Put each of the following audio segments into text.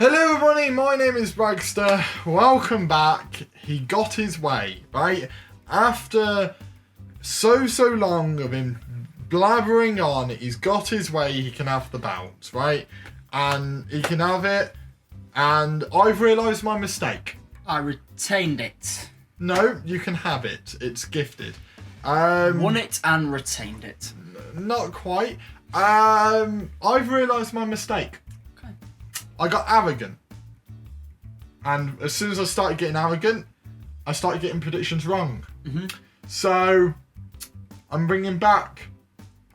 Hello everybody, my name is Bragster. Welcome back. He got his way, right? After so long of him blabbering on, he's got his way, he can have the belt, right? And he can have it, and I've realised my mistake. I retained it. No, you can have it. It's gifted. Won it and retained it. Not quite. I've realised my mistake. Okay. I got arrogant. And as soon as I started getting arrogant, I started getting predictions wrong. Mm-hmm. So, I'm bringing back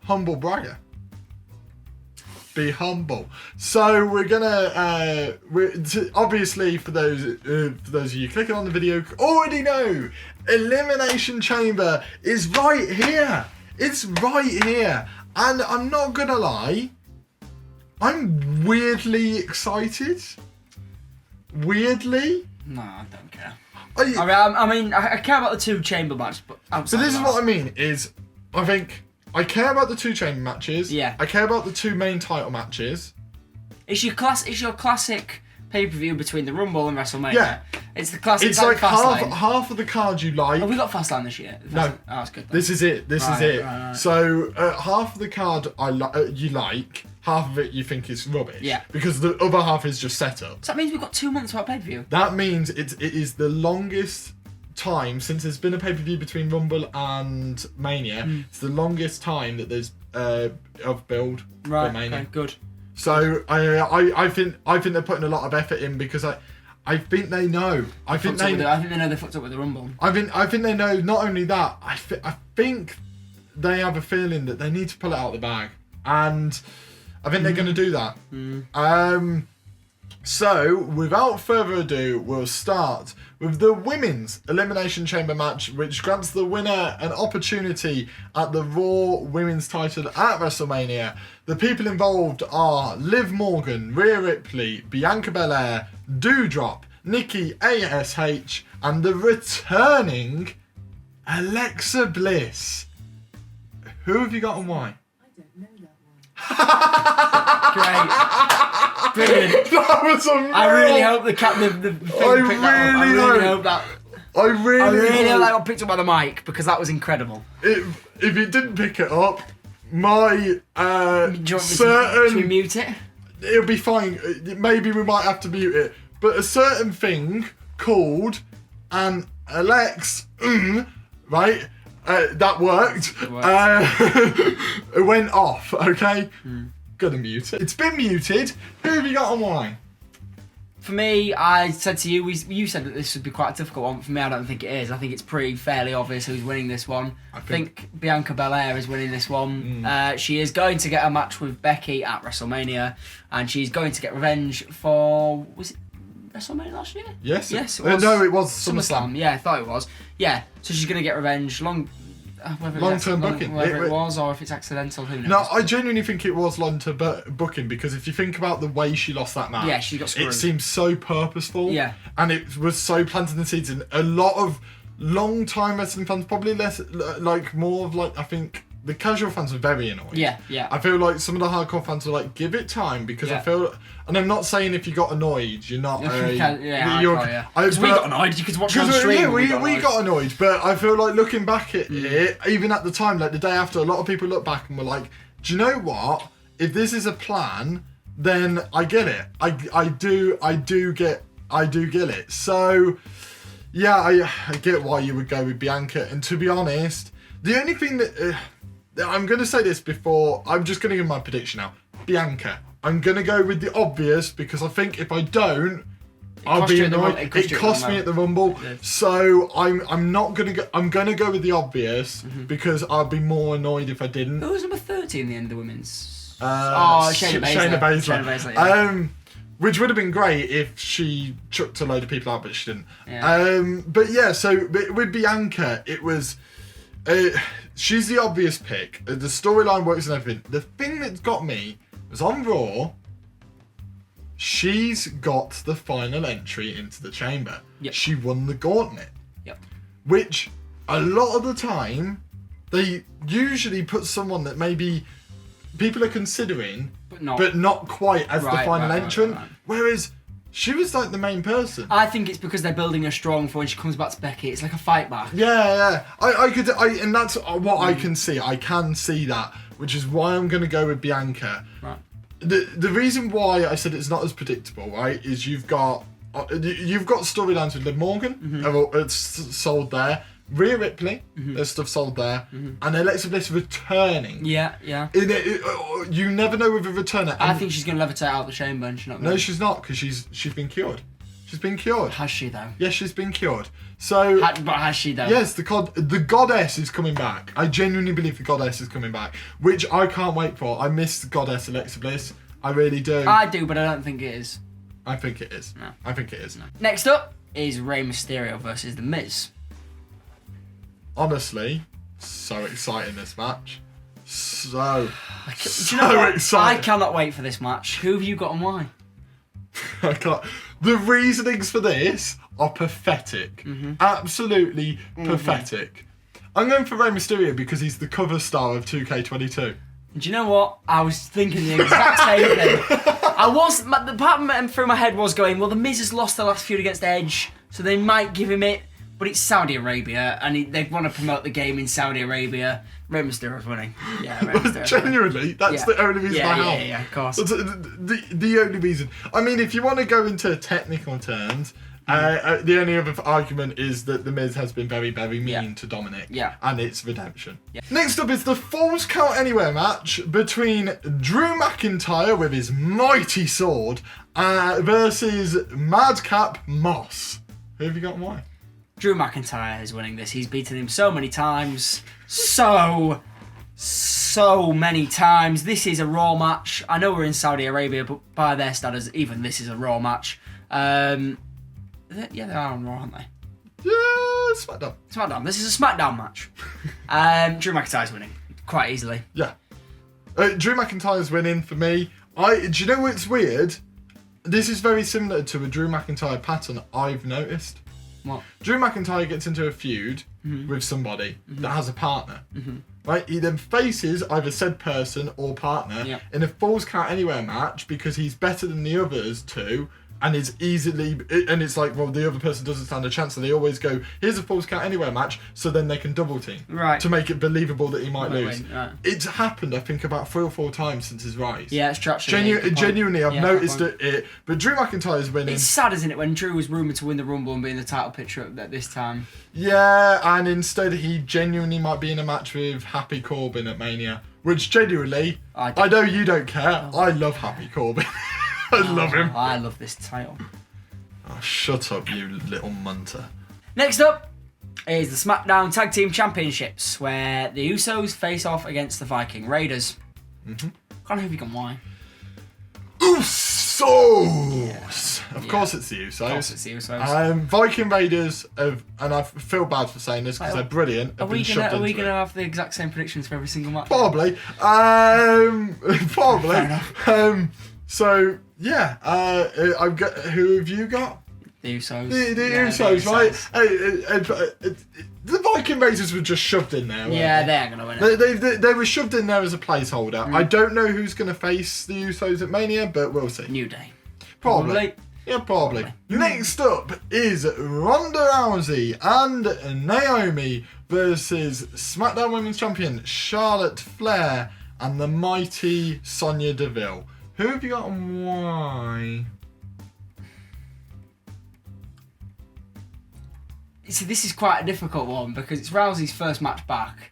humble bragger. Be humble. So we're gonna, obviously for those of you clicking on the video already know, Elimination Chamber is right here. It's right here, and I'm not gonna lie, I'm weirdly excited. Weirdly. No, I don't care. I care about the two chamber matches, but So this is what I mean. Is I think. I care about the two chamber matches. Yeah. I care about the two main title matches. It's your classic pay-per-view between the Rumble and WrestleMania. Yeah. It's the classic. It's like Fastlane. half of the card you like. Oh, we got Fastlane this year. No. Oh, that's good. Then. This is it. This is it. Right. So half of the card you like, half of it you think is rubbish. Yeah. Because the other half is just setup. So that means we've got 2 months without pay-per-view. That means it is the longest time since there's been a pay-per-view between Rumble and Mania. It's the longest time that there's of build for Mania. Okay, good. So I think they're putting a lot of effort in because I think they know. I think they know they fucked up with the Rumble. I think they know. Not only that, I think they have a feeling that they need to pull it out of the bag, and I think they're going to do that. So, without further ado, we'll start with the Women's Elimination Chamber match, which grants the winner an opportunity at the Raw Women's title at WrestleMania. The people involved are Liv Morgan, Rhea Ripley, Bianca Belair, Doudrop, Nikki, A.S.H, and the returning Alexa Bliss. Who have you got and why? Great. Brilliant. That was amazing. I really hope the thing picked that up. I really hope that. I really hope that got picked up by the mic because that was incredible. If it didn't pick it up, my Should we mute it? It'll be fine. Maybe we might have to mute it. But a certain thing called an Alex, right? That worked. It went off, okay? Gonna mute it. It's been muted. Who have you got and why? For me, I said to you, you said that this would be quite a difficult one. For me, I don't think it is. I think it's fairly obvious who's winning this one. I think Bianca Belair is winning this one. She is going to get a match with Becky at WrestleMania, and she's going to get revenge for, was it WrestleMania last year? Yes. Yes, it was. No, it was SummerSlam. Yeah, I thought it was. Yeah, so she's going to get revenge. Long-term booking. Whether it was or if it's accidental, who knows? No, I genuinely think it was long-term booking because if you think about the way she lost that match, yeah, she got screwed. It seems so purposeful. Yeah. And it was so planted in the seeds. And a lot of long-time wrestling fans, probably less, more of I think the casual fans were very annoyed. Yeah. I feel like some of the hardcore fans were like, give it time because I feel, and I'm not saying if you got annoyed, you're not. Because we got annoyed. You could watch it on stream. Yeah, we got annoyed, but I feel like looking back at it, even at the time, like the day after, a lot of people look back and were like, do you know what? If this is a plan, then I get it. I do get it. So, yeah, I get why you would go with Bianca. And to be honest, the only thing that I'm going to say this before, I'm just going to give my prediction now. Bianca. I'm going to go with the obvious because I think if I don't, I'll be annoyed. It cost me at the Rumble. Yes. So I'm not going to go. I'm going to go with the obvious because I'd be more annoyed if I didn't. Who was number 30 in the end of the women's? Shayna Baszler. Yeah. Which would have been great if she chucked a load of people out, but she didn't. Yeah. But yeah, so with Bianca, it was... she's the obvious pick. The storyline works and everything. The thing that got me was on Raw, she's got the final entry into the chamber. Yep. She won the gauntlet. Yep. Which, a lot of the time, they usually put someone that maybe people are considering, but not quite as the final entrant. Right. Whereas She was like the main person. I think it's because they're building her strong for when she comes back to Becky. It's like a fight back. Yeah. And that's what I can see. I can see that, which is why I'm going to go with Bianca. Right. The reason why I said it's not as predictable, right, is you've got storylines with Liv Morgan, it's sold there. Rhea Ripley, there's stuff sold there, and Alexa Bliss returning. Yeah. You never know with a returner. I think she's going to levitate out the chamber, and she's not. No, she's not, because she's been cured. She's been cured. Has she though? Yes, she's been cured. So. But has she though? Yes, the goddess is coming back. I genuinely believe the goddess is coming back, which I can't wait for. I miss the goddess Alexa Bliss. I really do. I do, but I don't think it is. I think it is. No. I think it is. No. Next up is Rey Mysterio versus The Miz. Honestly, so exciting this match. Do you know what? Exciting. I cannot wait for this match. Who have you got and why? I can't. The reasonings for this are pathetic. Absolutely pathetic. I'm going for Rey Mysterio because he's the cover star of 2K22. Do you know what? I was thinking the exact same thing. The part through my head was going, well, The Miz has lost the last feud against Edge, so they might give him it. But it's Saudi Arabia, and they want to promote the game in Saudi Arabia. Rey Mysterio's winning. Yeah, Rey Mysterio's genuinely, that's the only reason I have. Yeah, of course. That's the only reason. I mean, if you want to go into technical terms, the only other argument is that The Miz has been very, very mean to Dominic. Yeah. And it's redemption. Yeah. Next up is the Falls Count Anywhere match between Drew McIntyre with his mighty sword versus Madcap Moss. Who have you got and why? Drew McIntyre is winning this. He's beaten him so many times. So many times. This is a Raw match. I know we're in Saudi Arabia, but by their standards, even this is a Raw match. Yeah, they are on Raw, aren't they? Yeah, Smackdown. Smackdown. This is a Smackdown match. Drew McIntyre's winning quite easily. Yeah. Drew McIntyre's winning for me. Do you know what's weird? This is very similar to a Drew McIntyre pattern I've noticed. What? Drew McIntyre gets into a feud with somebody that has a partner. Right? He then faces either said person or partner in a Falls Count Anywhere match because he's better than the others two. And it's like, well, the other person doesn't stand a chance, so they always go, here's a Falls Count Anywhere match, so then they can double team. Right. To make it believable that he might lose. Right. It's happened, I think, about 3 or 4 times since his rise. Yeah, it's true. Genuinely, I've noticed it. But Drew McIntyre's winning. It's sad, isn't it, when Drew was rumoured to win the Rumble and be in the title picture at this time. Yeah, and instead he genuinely might be in a match with Happy Corbin at Mania. Which, genuinely, I know you don't care. I love Happy Corbin. I love him. I love this title. Oh, shut up, you little munter. Next up is the SmackDown Tag Team Championships, where the Usos face off against the Viking Raiders. Can't know who you can why. Usos! Yes. Of course it's the Usos. Viking Raiders, and I feel bad for saying this because they're brilliant. Are we going to have the exact same predictions for every single match? Probably. Probably. So, yeah, I've got. Who have you got? The Usos. The Usos, right? The Viking Raiders were just shoved in there. Yeah, they're going to win it. They were shoved in there as a placeholder. I don't know who's going to face the Usos at Mania, but we'll see. New Day. Probably. Yeah, probably. Next up is Ronda Rousey and Naomi versus SmackDown Women's Champion Charlotte Flair and the mighty Sonya Deville. Who have you got and why? See, this is quite a difficult one because it's Rousey's first match back.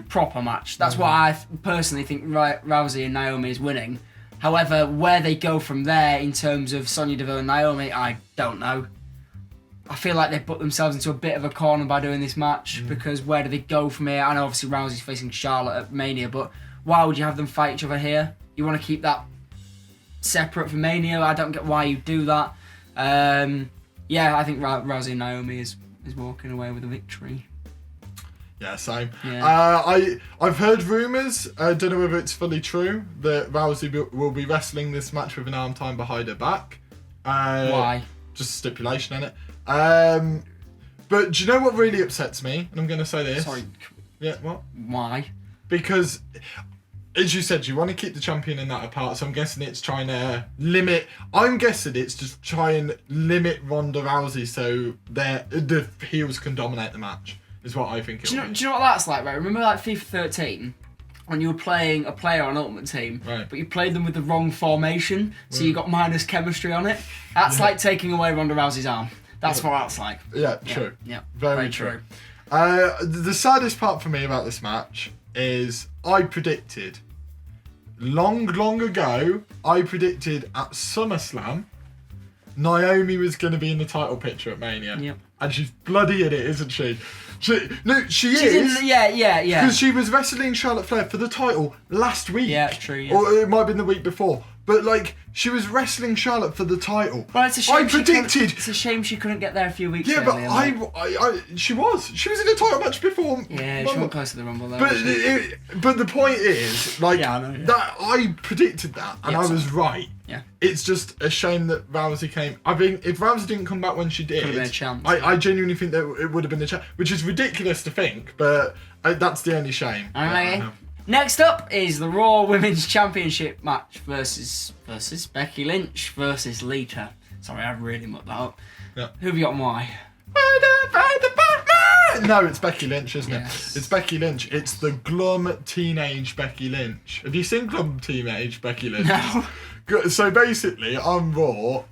Proper match. That's why I personally think Rousey and Naomi is winning. However, where they go from there in terms of Sonya Deville and Naomi, I don't know. I feel like they put themselves into a bit of a corner by doing this match because where do they go from here? I know obviously Rousey's facing Charlotte at Mania, but why would you have them fight each other here? You want to keep that separate from Mania. I don't get why you do that. Yeah, I think Rousey and Naomi is walking away with a victory. Yeah, same. Yeah. I've heard rumours, I don't know whether it's fully true, that Rousey will be wrestling this match with an arm time behind her back. Why? Just a stipulation in it. But do you know what really upsets me? And I'm going to say this. Sorry. Yeah, what? Why? Because as you said, you want to keep the champion and that apart, so I'm guessing it's trying to limit. I'm guessing it's just try and limit Ronda Rousey so the heels can dominate the match. Is what I think. Do you know what that's like, right? Remember like FIFA 13 when you were playing a player on Ultimate Team, right, but you played them with the wrong formation, so you got minus chemistry on it. That's like taking away Ronda Rousey's arm. That's what that's like. Yeah, true. Yeah, very true. The saddest part for me about this match is I predicted long ago. I predicted at SummerSlam Naomi was going to be in the title picture at Mania. Yep. And she's bloody in it, isn't she? She She's is. Yeah. Because she was wrestling Charlotte Flair for the title last week. Yeah, true. Yeah. Or it might have been the week before. But, like, she was wrestling Charlotte for the title. Well, it's a shame I predicted. It's a shame she couldn't get there a few weeks Yeah, earlier. but she was in a title match before. Yeah, she went close to the Rumble though. But the point is, like, I know, yeah. that I predicted that, and I was right. Yeah. It's just a shame that Rousey came. I mean, if Rousey didn't come back when she did, could have been a chance. I genuinely think that it would have been a chance, which is ridiculous to think, but that's the only shame. Okay. Next up is the Raw Women's Championship match versus Becky Lynch versus Lita. Sorry, I really mucked that up. Yeah. Who have you got and why? No, it's Becky Lynch, isn't it? Yes. It's Becky Lynch. It's the glum teenage Becky Lynch. Have you seen glum teenage Becky Lynch? No. So basically, on Raw,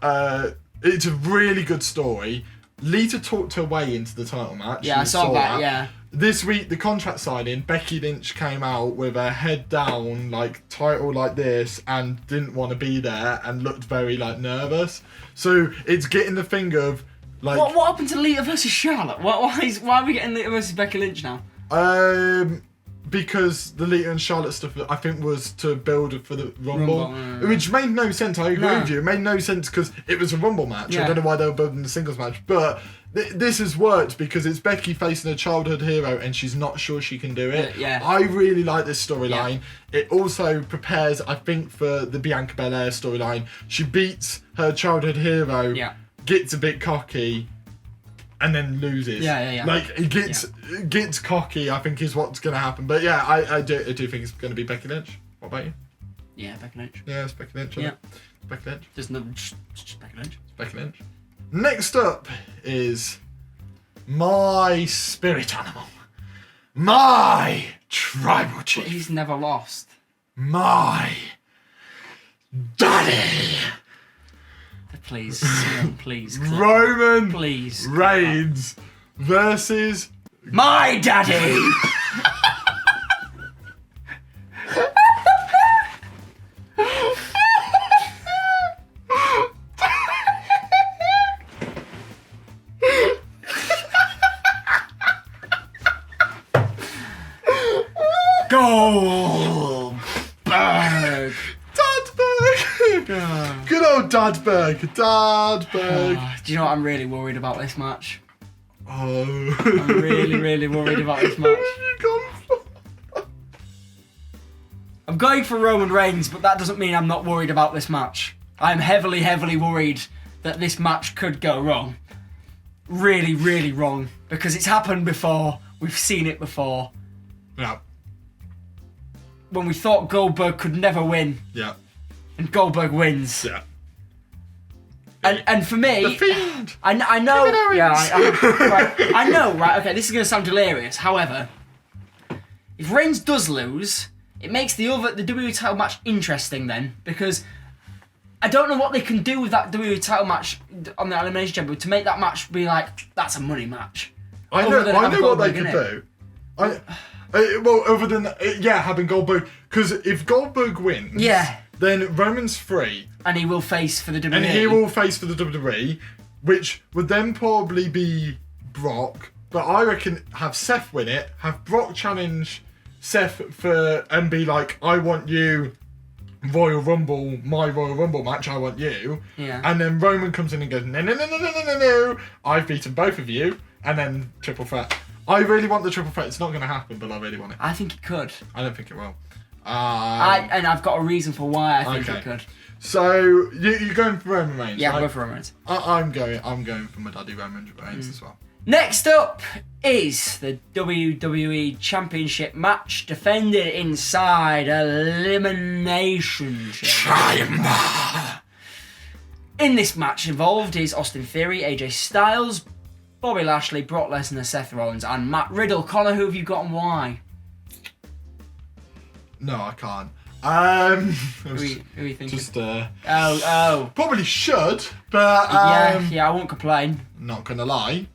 it's a really good story. Lita talked her way into the title match. Yeah, I saw that, yeah. This week, the contract signing, Becky Lynch came out with her head down, like, title like this, and didn't want to be there, and looked very, like, nervous. So, it's getting the thing of, like... What happened to Lita versus Charlotte? Why are we getting Lita versus Becky Lynch now? Because the Lita and Charlotte stuff, I think, was to build for the Rumble. Which made no sense, I agree with you. It made no sense because it was a Rumble match. Yeah. I don't know why they were building the singles match. But this has worked because it's Becky facing a childhood hero and she's not sure she can do it. Yeah. I really like this storyline. Yeah. It also prepares, I think, for the Bianca Belair storyline. She beats her childhood hero, gets a bit cocky, and then loses. Yeah. Like, it gets cocky, I think, is what's going to happen. But yeah, I do think it's going to be Becky Lynch. What about you? Yeah, Becky Lynch. Yeah, it's Becky Lynch. Yeah. It's Becky Lynch. Just Becky Lynch. It's Becky Lynch. Next up is my spirit animal. My tribal chief. But he's never lost. My daddy. Please, please. Roman please, Reigns versus my daddy. Goldberg. Good old Dadberg. Do you know what I'm really worried about this match? Oh. I'm really worried about this match. Where have you gone for? I'm going for Roman Reigns, but that doesn't mean I'm not worried about this match. I'm heavily worried that this match could go wrong. Really wrong. Because it's happened before. We've seen it before. Yeah. When we thought Goldberg could never win. Yeah. And Goldberg wins. Yeah. And for me, The Fiend. I know. Yeah, I know. Right. Okay, this is going to sound delirious. However, if Reigns does lose, it makes the WWE title match interesting then, because I don't know what they can do with that WWE title match on the Elimination Chamber to make that match be like that's a money match. I know what they could do. Well, other than having Goldberg, because if Goldberg wins, then Roman's free. And he will face for the WWE. And he will face for the WWE, which would then probably be Brock. But I reckon have Seth win it, have Brock challenge Seth and be like, I want you, Royal Rumble, my Royal Rumble match, I want you. Yeah. And then Roman comes in and goes, no, I've beaten both of you. And then triple threat. I really want the triple threat. It's not going to happen, but I really want it. I think it could. I don't think it will. And I've got a reason for why I think it could. So you're going for Roman Reigns, Yeah, right? I'll go for Roman Reigns. I'm going for my daddy Roman Reigns as well. Next up is the WWE Championship match defended inside Elimination Chamber. In this match involved is Austin Theory, AJ Styles, Bobby Lashley, Brock Lesnar, Seth Rollins, and Matt Riddle. Connor, who have you got and why? No, I can't. Who are you thinking? Just probably should, but yeah, I won't complain. Not gonna lie,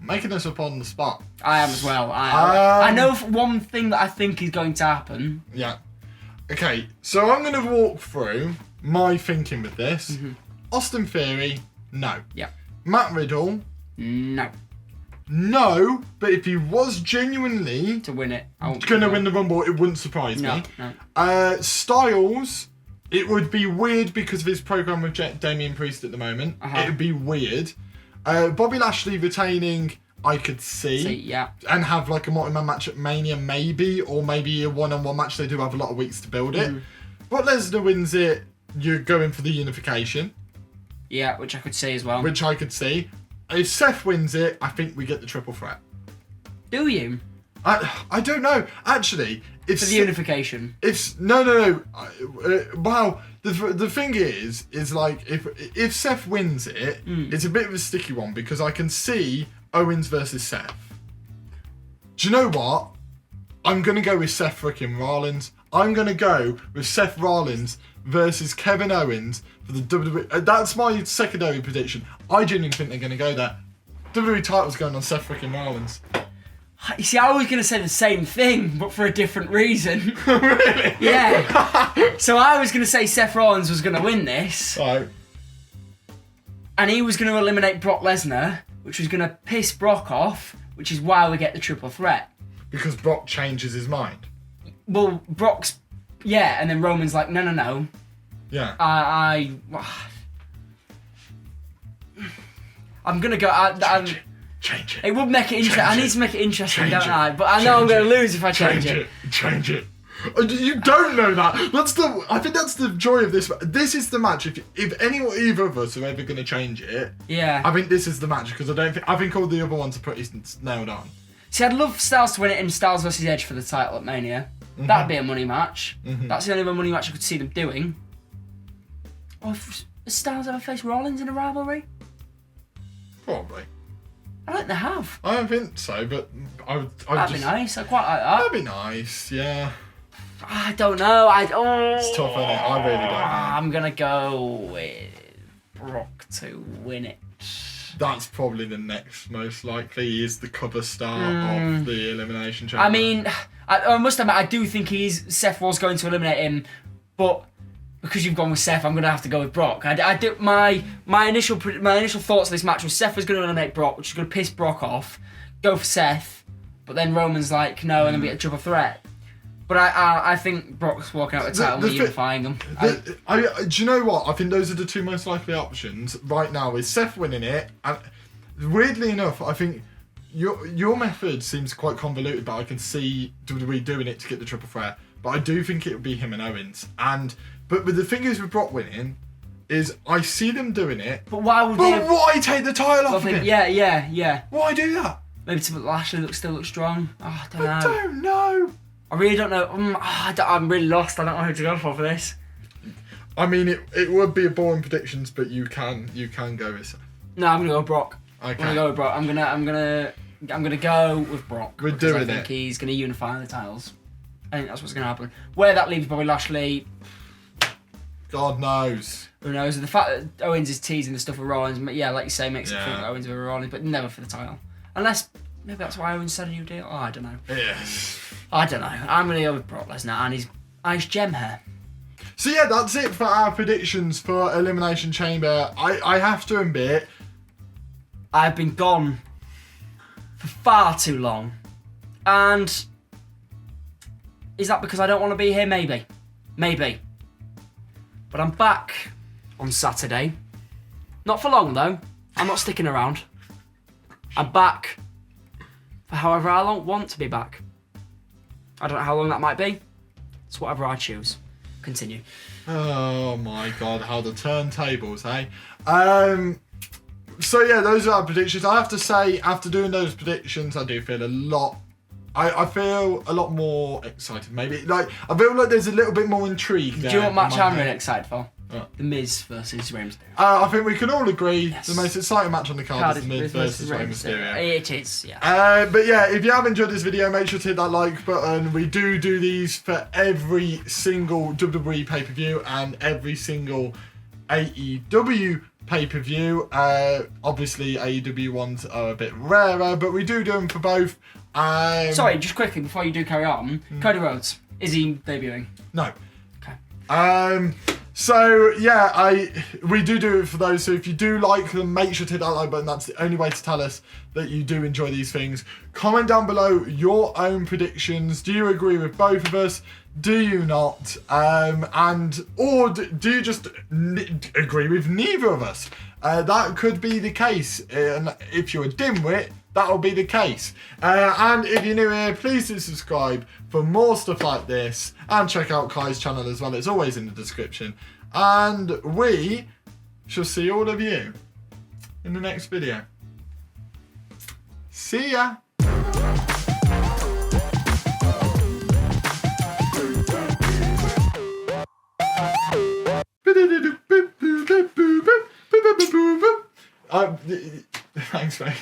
making this up on the spot. I am as well. I know one thing that I think is going to happen. Yeah. Okay, so I'm gonna walk through my thinking with this. Mm-hmm. Austin Theory, no. Yeah. Matt Riddle, No. no. But if he was genuinely To win it, gonna win the Rumble, it wouldn't surprise me. No. Styles, it would be weird because of his program with Damian Priest at the moment. It would be weird. Bobby Lashley retaining, I could see. Yeah. And have like a multi-man match at Mania, maybe, or maybe a one-on-one match. They do have a lot of weeks to build it. But Lesnar wins it, you're going for the unification. Yeah, which I could see as well. Which I could see. If Seth wins it, I think we get the triple threat. Do you? I don't know. Actually, if For the unification. No. Well, the thing is like if Seth wins it, it's a bit of a sticky one because I can see Owens versus Seth. Do you know what? I'm gonna go with Seth freaking Rollins. I'm gonna go with Seth Rollins versus Kevin Owens for the WWE. That's my secondary prediction. I genuinely think they're gonna go there. WWE title's going on Seth freaking Rollins. You see, I was going to say the same thing, but for a different reason. Really? Yeah. So I was going to say Seth Rollins was going to win this. Right. And he was going to eliminate Brock Lesnar, which was going to piss Brock off, which is why we get the triple threat. Because Brock changes his mind. Well, Brock's... Yeah, and then Roman's like, no. Yeah. I'm going to go... Change it. It would make it interesting. I need to make it interesting, don't I? But I know I'm going to lose if I change it. Change it. You don't know that. I think that's the joy of this. This is the match. If either of us are ever going to change it, yeah, I think this is the match because I think all the other ones are pretty nailed on. See, I'd love Styles to win it in Styles versus Edge for the title at Mania. That'd be a money match. That's the only other money match I could see them doing. Or has Styles ever faced Rollins in a rivalry? Probably. I don't think they have. I don't think so, but that'd be nice. I quite like that. That'd be nice, yeah. I don't know. It's tough, isn't it? I really don't know. I'm gonna go with Brock to win it. That's probably the next most likely. He is the cover star of the Elimination Chamber. I mean, I must admit, I do think Seth was going to eliminate him, but because you've gone with Seth, I'm going to have to go with Brock. I do, my initial thoughts of this match was Seth was going to eliminate Brock, which is going to piss Brock off. Go for Seth, but then Roman's like, no, and then be a triple threat. But I think Brock's walking out with the title and unifying them. Do you know what? I think those are the two most likely options right now. Is Seth winning it, and weirdly enough, I think your method seems quite convoluted, but I can see WWE doing it to get the triple threat. But I do think it would be him and Owens. But the thing is with Brock winning, is I see them doing it. But why would why take the title off him? Yeah. Why do that? Maybe to make Lashley still look strong. Oh, I don't know. I really don't know. I'm really lost. I don't know who to go for this. I mean, it would be a boring predictions, but you can go with Seth. No, I'm gonna go with Brock. Okay. I'm gonna go with Brock. I'm gonna go with Brock. We're doing it. I think he's gonna unify the titles. I think that's what's gonna happen. Where that leaves Bobby Lashley, God knows. Who knows? The fact that Owens is teasing the stuff with Rollins, yeah, like you say, makes it think that Owens with Rollins, but never for the title. Unless maybe that's why Owens said a new deal. Oh, I don't know. Yes. I don't know. I'm gonna go with Brock Lesnar and his ice gem hair. So yeah, that's it for our predictions for Elimination Chamber. I have to admit, I've been gone for far too long, and is that because I don't want to be here? Maybe. But I'm back on Saturday. Not for long though. I'm not sticking around. I'm back for however I want to be back. I don't know how long that might be. It's whatever I choose. Continue. Oh my God, how the turntables, hey? So yeah, those are our predictions. I have to say, after doing those predictions, I do feel a lot. I feel a lot more excited. Maybe like I feel like there's a little bit more intrigue. Do you know what match I'm really excited for? What? The Miz versus Rey Mysterio. I think we can all agree Yes. the most exciting match on the card is the Miz versus Rey Mysterio. It is, yeah. But yeah, if you have enjoyed this video, make sure to hit that like button. We do these for every single WWE pay-per-view and every single AEW pay-per-view. Obviously, AEW ones are a bit rarer, but we do them for both. Sorry, just quickly before you do carry on, Cody Rhodes, is he debuting? No. Okay. So yeah, we do it for those. So if you do like them, make sure to hit that like button. That's the only way to tell us that you do enjoy these things. Comment down below your own predictions. Do you agree with both of us? Do you not? Or do you just agree with neither of us? That could be the case. And if you're a dimwit, that'll be the case. And if you're new here, please do subscribe for more stuff like this. And check out Cai's channel as well. It's always in the description. And we shall see all of you in the next video. See ya! Thanks, mate.